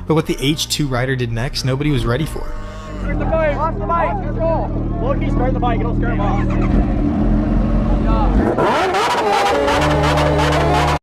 But what the H2 rider did next, nobody was ready for. Start the bike! Off the bike! Let's go! Loki, start the bike. Don't scare him off.